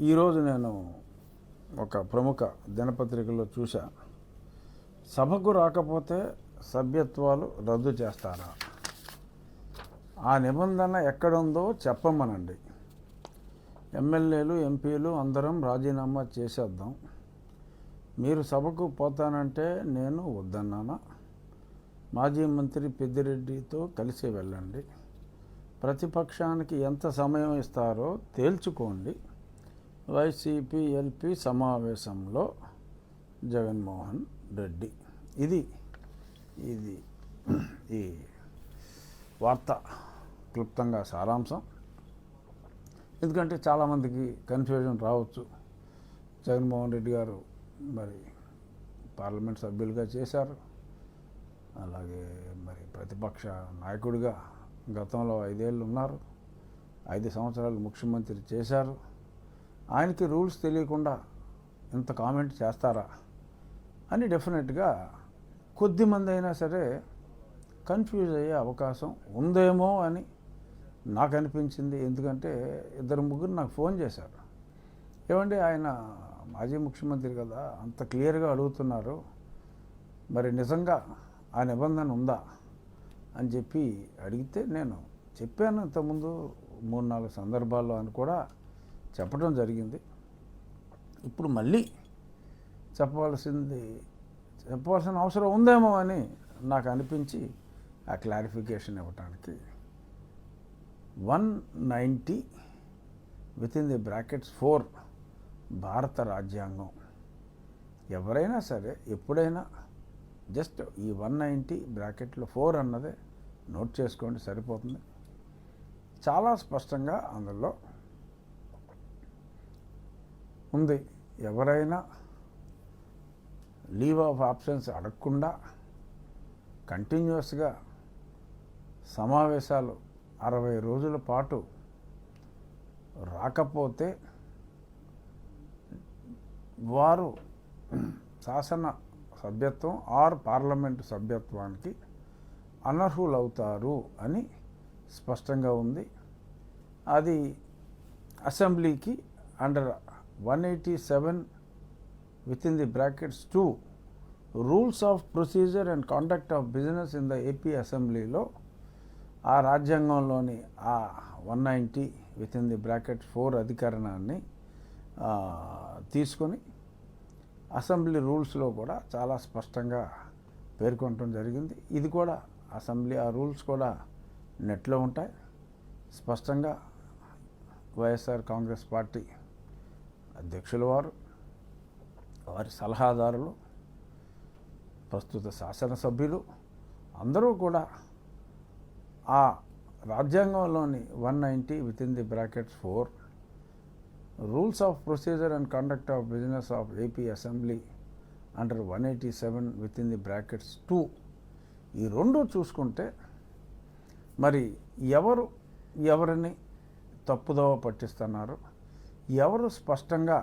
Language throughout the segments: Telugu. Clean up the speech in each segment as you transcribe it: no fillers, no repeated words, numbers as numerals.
ఈరోజు నేను ఒక ప్రముఖ దినపత్రికలో చూసా, సభకు రాకపోతే సభ్యత్వాలు రద్దు చేస్తారా? ఆ నిబంధన ఎక్కడుందో చెప్పమనండి. ఎమ్మెల్యేలు, ఎంపీలు అందరం రాజీనామా చేసేద్దాం. మీరు సభకు పోతానంటే నేను వద్దన్నానా? మాజీ మంత్రి పెద్దిరెడ్డితో కలిసి వెళ్ళండి. ప్రతిపక్షానికి ఎంత సమయం ఇస్తారో తేల్చుకోండి. వైసీపీ ఎల్పీ సమావేశంలో జగన్మోహన్ రెడ్డి. ఇది ఈ వార్త క్లుప్తంగా సారాంశం. ఎందుకంటే చాలామందికి కన్ఫ్యూజన్ రావచ్చు. జగన్మోహన్ రెడ్డి గారు మరి పార్లమెంట్ సభ్యులుగా చేశారు, అలాగే మరి ప్రతిపక్ష నాయకుడిగా గతంలో 5 ఏళ్ళు ఉన్నారు, 5 సంవత్సరాలు ముఖ్యమంత్రి చేశారు. ఆయనకి రూల్స్ తెలియకుండా ఇంత కామెంట్ చేస్తారా అని డెఫినెట్గా కొద్దిమంది అయినా సరే కన్ఫ్యూజ్ అయ్యే అవకాశం ఉందేమో అని నాకు అనిపించింది. ఎందుకంటే 2-3 నాకు ఫోన్ చేశారు. ఏమండి, ఆయన మాజీ ముఖ్యమంత్రి కదా, అంత క్లియర్గా అడుగుతున్నారు, మరి నిజంగా ఆ నిబంధన ఉందా అని చెప్పి అడిగితే నేను చెప్పాను. ఇంతకుముందు 3-4 సందర్భాల్లో అని కూడా చెప్పడం జరిగింది. ఇప్పుడు మళ్ళీ చెప్పవలసిన అవసరం ఉందేమో అని నాకు అనిపించి ఆ క్లారిఫికేషన్ ఇవ్వటానికి 190 (4) భారత రాజ్యాంగం. ఎవరైనా సరే ఎప్పుడైనా జస్ట్ ఈ 190 అన్నదే నోట్ చేసుకోండి, సరిపోతుంది. చాలా స్పష్టంగా అందులో ఉంది. ఎవరైనా లీవ్ ఆఫ్ ఆబ్సెన్స్ అడగకుండా కంటిన్యూస్గా సమావేశాలు 60 రోజుల పాటు రాకపోతే వారు శాసన సభ్యత్వం ఆర్ పార్లమెంటు సభ్యత్వానికి అనర్హులవుతారు అని స్పష్టంగా ఉంది. అది అసెంబ్లీకి under 187 (2) rules of procedure and conduct of business in the AP అసెంబ్లీలో ఆ రాజ్యాంగంలోని ఆ 190 అధికరణాన్ని తీసుకొని అసెంబ్లీ రూల్స్లో కూడా చాలా స్పష్టంగా పేర్కొనడం జరిగింది. ఇది కూడా అసెంబ్లీ ఆ రూల్స్ కూడా నెట్లో ఉంటాయి. స్పష్టంగా వైఎస్ఆర్ కాంగ్రెస్ పార్టీ అధ్యక్షుల వారి సలహాదారులు, ప్రస్తుత శాసనసభ్యులు అందరూ కూడా ఆ రాజ్యాంగంలోని 190 rules of procedure and conduct of business of AP assembly under 187 (2) ఈ రెండు చూసుకుంటే మరి ఎవరిని తప్పుదోవ పట్టిస్తున్నారు, ఎవరు స్పష్టంగా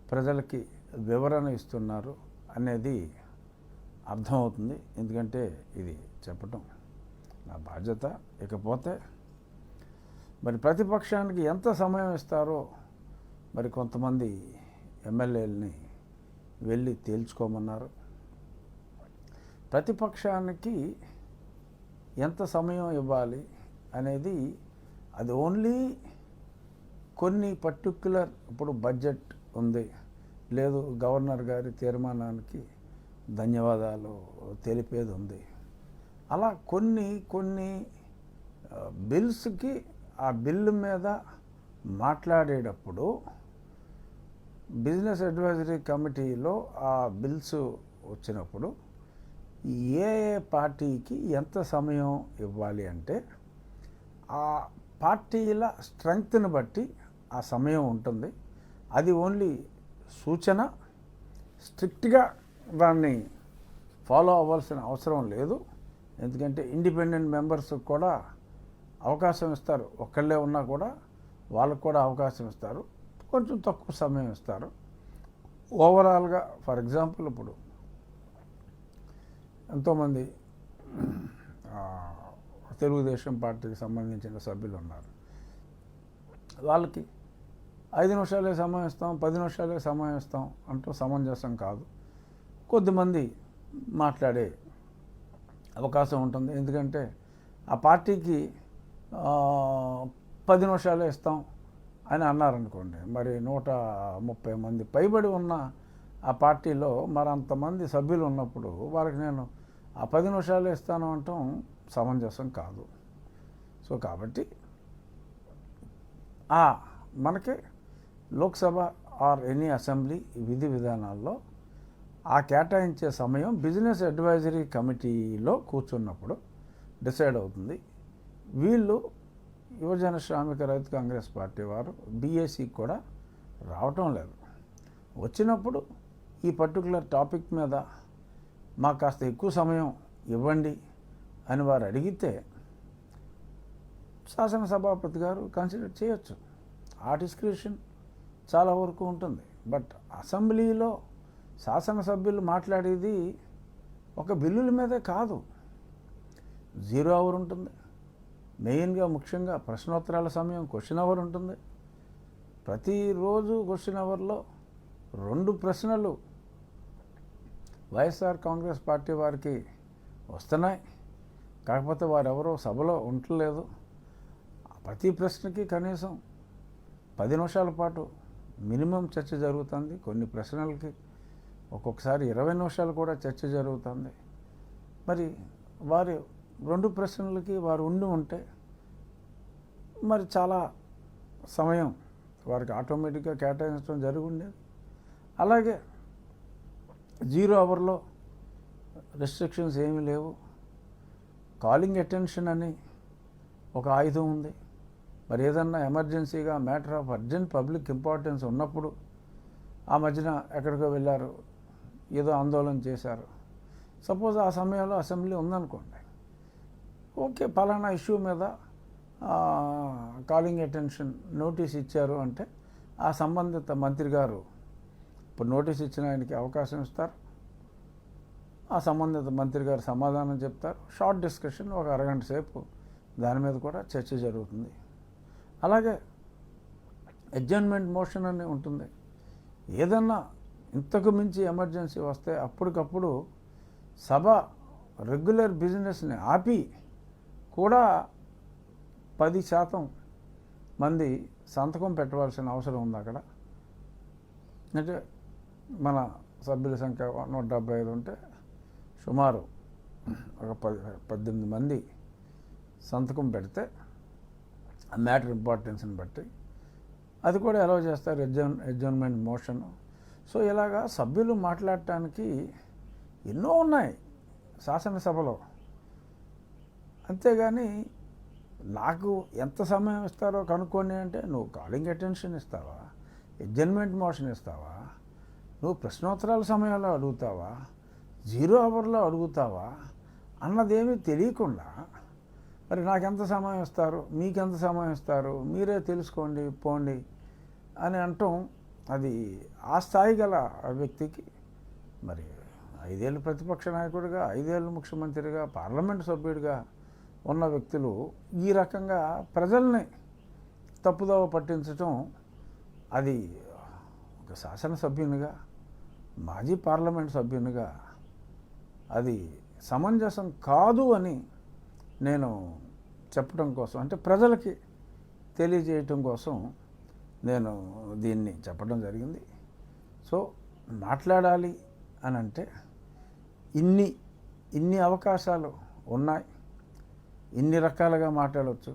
ప్రజలకి వివరణ ఇస్తున్నారు అనేది అర్థమవుతుంది. ఎందుకంటే ఇది చెప్పటం నా బాధ్యత. ఇకపోతే మరి ప్రతిపక్షానికి ఎంత సమయం ఇస్తారో మరి కొంతమంది ఎమ్మెల్యేలని వెళ్ళి తేల్చుకోమన్నారు. ప్రతిపక్షానికి ఎంత సమయం ఇవ్వాలి అనేది అది ఓన్లీ కొన్ని పర్టిక్యులర్, ఇప్పుడు బడ్జెట్ ఉంది, లేదు గవర్నర్ గారి తీర్మానానికి ధన్యవాదాలు తెలిపేది ఉంది, అలా కొన్ని బిల్స్కి ఆ బిల్లు మీద మాట్లాడేటప్పుడు బిజినెస్ అడ్వైజరీ కమిటీలో ఆ బిల్స్ వచ్చినప్పుడు ఏ పార్టీకి ఎంత సమయం ఇవ్వాలి అంటే ఆ పార్టీల స్ట్రెంగ్త్ని బట్టి ఆ సమయం ఉంటుంది. అది ఓన్లీ సూచన, స్ట్రిక్ట్గా దాన్ని ఫాలో అవ్వాల్సిన అవసరం లేదు. ఎందుకంటే ఇండిపెండెంట్ మెంబర్స్ కూడా అవకాశం ఇస్తారు. ఒక్కళ్ళే ఉన్నా కూడా వాళ్ళకు కూడా అవకాశం ఇస్తారు, కొంచెం తక్కువ సమయం ఇస్తారు. ఓవరాల్గా ఫర్ ఎగ్జాంపుల్ ఇప్పుడు ఎంతోమంది తెలుగుదేశం పార్టీకి సంబంధించిన సభ్యులు ఉన్నారు. వాళ్ళకి 5 నిమిషాలే సమయం ఇస్తాం, 10 నిమిషాలే సమయం ఇస్తాం అంటూ సమంజసం కాదు. కొద్దిమంది మాట్లాడే అవకాశం ఉంటుంది. ఎందుకంటే ఆ పార్టీకి 10 నిమిషాలే ఇస్తాం అని అన్నారనుకోండి, మరి 130 మంది పైబడి ఉన్న ఆ పార్టీలో మరి అంతమంది సభ్యులు ఉన్నప్పుడు వాళ్ళకి నేను ఆ 10 నిమిషాలే ఇస్తాను అంటాం సమంజసం కాదు. సో కాబట్టి మనకి లోక్సభ ఆర్ ఎనీ అసెంబ్లీ విధి విధానాల్లో ఆ కేటాయించే సమయం బిజినెస్ అడ్వైజరీ కమిటీలో కూర్చున్నప్పుడు డిసైడ్ అవుతుంది. వీళ్ళు యువజన శ్రామిక రైతు కాంగ్రెస్ పార్టీ వారు బీఏసీకి కూడా రావటం లేదు. వచ్చినప్పుడు ఈ పర్టికులర్ టాపిక్ మీద మాకు కాస్త ఎక్కువ సమయం ఇవ్వండి అని వారు అడిగితే శాసనసభాపతి గారు కన్సిడర్ చేయొచ్చు. ఆ డిస్క్రిప్షన్ చాలా వరకు ఉంటుంది. బట్ అసెంబ్లీలో శాసనసభ్యులు మాట్లాడేది ఒక బిల్లుల మీదే కాదు. 0 అవర్ ఉంటుంది. మెయిన్గా ముఖ్యంగా ప్రశ్నోత్తరాల సమయం క్వశ్చన్ అవర్ ఉంటుంది. ప్రతిరోజు క్వశ్చన్ అవర్లో 2 ప్రశ్నలు వైఎస్ఆర్ కాంగ్రెస్ పార్టీ వారికి వస్తున్నాయి. కాకపోతే వారెవరో సభలో ఉండలేదు. ప్రతి ప్రశ్నకి కనీసం 10 నిమిషాల పాటు మినిమం చర్చ జరుగుతుంది. కొన్ని ప్రశ్నలకి ఒక్కొక్కసారి 20 నిమిషాలు కూడా చర్చ జరుగుతుంది. మరి వారి 2 ప్రశ్నలకి వారు ఉంటే మరి చాలా సమయం వారికి ఆటోమేటిక్గా కేటాయించడం జరిగి ఉండేది. అలాగే 0 అవర్లో రెస్ట్రిక్షన్స్ ఏమీ లేవు. కాలింగ్ అటెన్షన్ అని ఒక ఆయుధం ఉంది. మరి ఏదన్నా ఎమర్జెన్సీగా matter of urgent public importance ఉన్నప్పుడు ఆ మధ్యన ఎక్కడికో వెళ్ళారు, ఏదో ఆందోళన చేశారు, సపోజ్ ఆ సమయంలో అసెంబ్లీ ఉందనుకోండి, ఓకే పలానా ఇష్యూ మీద కాలింగ్ అటెన్షన్ నోటీస్ ఇచ్చారు అంటే ఆ సంబంధిత మంత్రి గారు ఇప్పుడు నోటీస్ ఇచ్చిన ఆయనకి అవకాశం ఇస్తారు. ఆ సంబంధిత మంత్రి గారు సమాధానం చెప్తారు. షార్ట్ డిస్కషన్ ఒక అరగంట సేపు దాని మీద కూడా చర్చ జరుగుతుంది. అలాగే అడ్జర్న్మెంట్ మోషన్ అని ఉంటుంది. ఏదన్నా ఇంతకు మించి ఎమర్జెన్సీ వస్తే అప్పటికప్పుడు సభ రెగ్యులర్ బిజినెస్ని ఆపి కూడా 10% మంది సంతకం పెట్టవలసిన అవసరం ఉంది అక్కడ. అంటే మన సభ్యుల సంఖ్య 175 ఉంటే సుమారు ఒక 18 మంది సంతకం పెడితే ఆ మ్యాటర్ ఇంపార్టెన్స్ని బట్టి అది కూడా అలౌ చేస్తారు, అడ్జర్న్మెంట్ మోషన్. సో ఇలాగా సభ్యులు మాట్లాడటానికి ఎన్నో ఉన్నాయి శాసనసభలో. అంతేగాని నాకు ఎంత సమయం ఇస్తారో కనుక్కోండి అంటే నువ్వు కాలింగ్ అటెన్షన్ ఇస్తావా, అడ్జర్న్మెంట్ మోషన్ ఇస్తావా, నువ్వు ప్రశ్నోత్తరాల సమయంలో అడుగుతావా, 0 అవర్లో అడుగుతావా అన్నదేమీ తెలియకుండా మరి నాకెంత సమయం ఇస్తారు, మీకెంత సమయం ఇస్తారు, మీరే తెలుసుకోండి పోండి అని అంటాం. అది ఆ స్థాయి గల వ్యక్తికి మరి 5 ఏళ్ళు ప్రతిపక్ష నాయకుడిగా, 5 ఏళ్ళు ముఖ్యమంత్రిగా, పార్లమెంటు సభ్యుడిగా ఉన్న వ్యక్తులు ఈ రకంగా ప్రజల్ని తప్పుదోవ పట్టించటం అది ఒక శాసనసభ్యునిగా, మాజీ పార్లమెంట్ సభ్యునిగా అది సమంజసం కాదు అని నేను చెప్పడం కోసం, అంటే ప్రజలకి తెలియజేయటం కోసం నేను దీన్ని చెప్పడం జరిగింది. సో మాట్లాడాలి అని అంటే ఇన్ని అవకాశాలు ఉన్నాయి, ఇన్ని రకాలుగా మాట్లాడవచ్చు.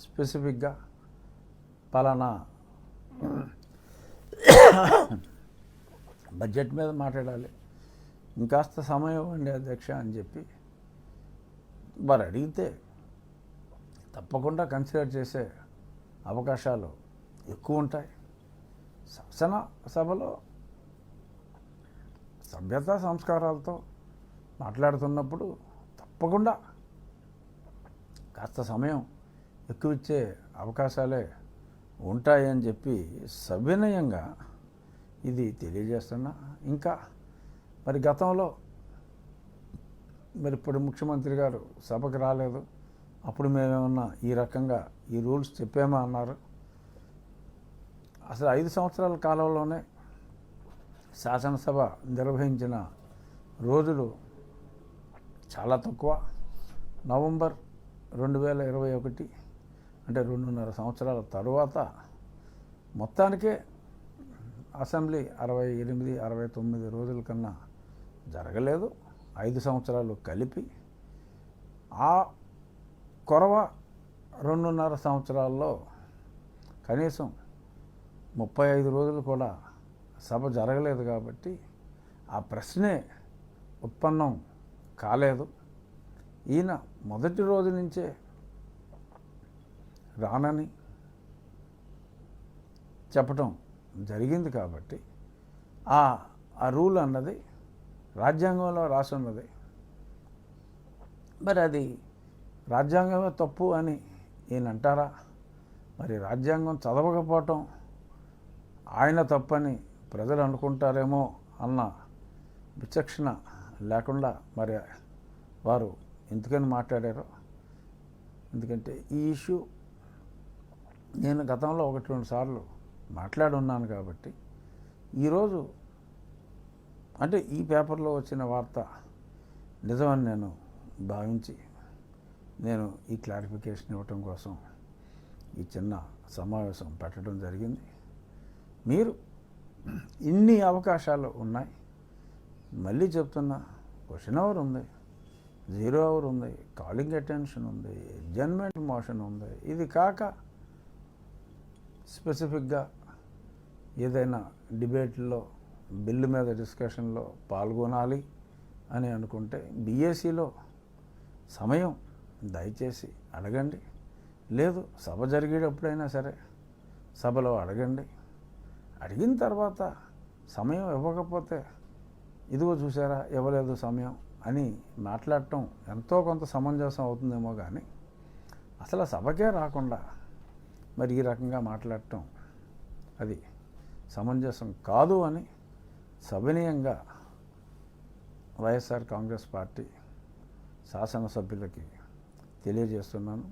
స్పెసిఫిక్గా పలానా బడ్జెట్ మీద మాట్లాడాలి, ఇంకాస్త సమయం ఇవ్వండి అధ్యక్ష అని చెప్పి వారు అడిగితే తప్పకుండా కన్సిడర్ చేసే అవకాశాలు ఎక్కువ ఉంటాయి. శాసనసభలో సభ్యతా సంస్కారాలతో మాట్లాడుతున్నప్పుడు తప్పకుండా కాస్త సమయం ఎక్కువ ఇచ్చే అవకాశాలే ఉంటాయని చెప్పి సవినయంగా ఇది తెలియజేస్తున్నా. ఇంకా మరి గతంలో మరి ఇప్పుడు ముఖ్యమంత్రి గారు సభకు రాలేదు, అప్పుడు మేమేమన్నా ఈ రకంగా ఈ రూల్స్ చెప్పామా అన్నారు. అసలు 5 సంవత్సరాల కాలంలోనే శాసనసభ నిర్వహించిన రోజులు చాలా తక్కువ. నవంబర్ 2021 అంటే 2.5 సంవత్సరాల తరువాత మొత్తానికే అసెంబ్లీ 68, 69 రోజుల కన్నా జరగలేదు. 5 సంవత్సరాలు కలిపి ఆ కొరవ 2.5 సంవత్సరాల్లో కనీసం 35 రోజులు కూడా సభ జరగలేదు. కాబట్టి ఆ ప్రశ్నే ఉత్పన్నం కాలేదు. ఈయన మొదటి రోజు నుంచే రానని చెప్పటం జరిగింది. కాబట్టి ఆ రూల్ అన్నది రాజ్యాంగంలో రాసి ఉన్నది. మరి అది రాజ్యాంగమే తప్పు అని ఈయన అంటారా? మరి రాజ్యాంగం చదవకపోవటం ఆయన తప్పని ప్రజలు అనుకుంటారేమో అన్న విచక్షణ లేకుండా మరి వారు ఎందుకని మాట్లాడారో. ఎందుకంటే ఈ ఇష్యూ నేను గతంలో 1-2 సార్లు మాట్లాడున్నాను. కాబట్టి ఈరోజు అంటే ఈ పేపర్లో వచ్చిన వార్త నిజమని నేను భావించి నేను ఈ క్లారిఫికేషన్ ఇవ్వటం కోసం ఈ చిన్న సమావేశం పెట్టడం జరిగింది. మీరు ఇన్ని అవకాశాలు ఉన్నాయి. మళ్ళీ చెప్తున్నా, క్వశ్చన్ అవర్ ఉంది, 0 అవర్ ఉంది, కాలింగ్ అటెన్షన్ ఉంది, అడ్జర్న్మెంట్ మోషన్ ఉంది. ఇది కాక స్పెసిఫిక్గా ఏదైనా డిబేట్లో బిల్లు మీద డిస్కషన్లో పాల్గొనాలి అని అనుకుంటే బీఏసీలో సమయం దయచేసి అడగండి. లేదు సభ జరిగేటప్పుడైనా సరే సభలో అడగండి. అడిగిన తర్వాత సమయం ఇవ్వకపోతే ఇదిగో చూసారా ఇవ్వలేదు సమయం అని మాట్లాడటం ఎంతో కొంత సమంజసం అవుతుందేమో. కానీ అసలు సభకే రాకుండా మరి ఈ రకంగా మాట్లాడటం అది సమంజసం కాదు అని సవినయంగా వైఎస్ఆర్ కాంగ్రెస్ పార్టీ శాసనసభ్యులకి తెలియజేస్తున్నాను.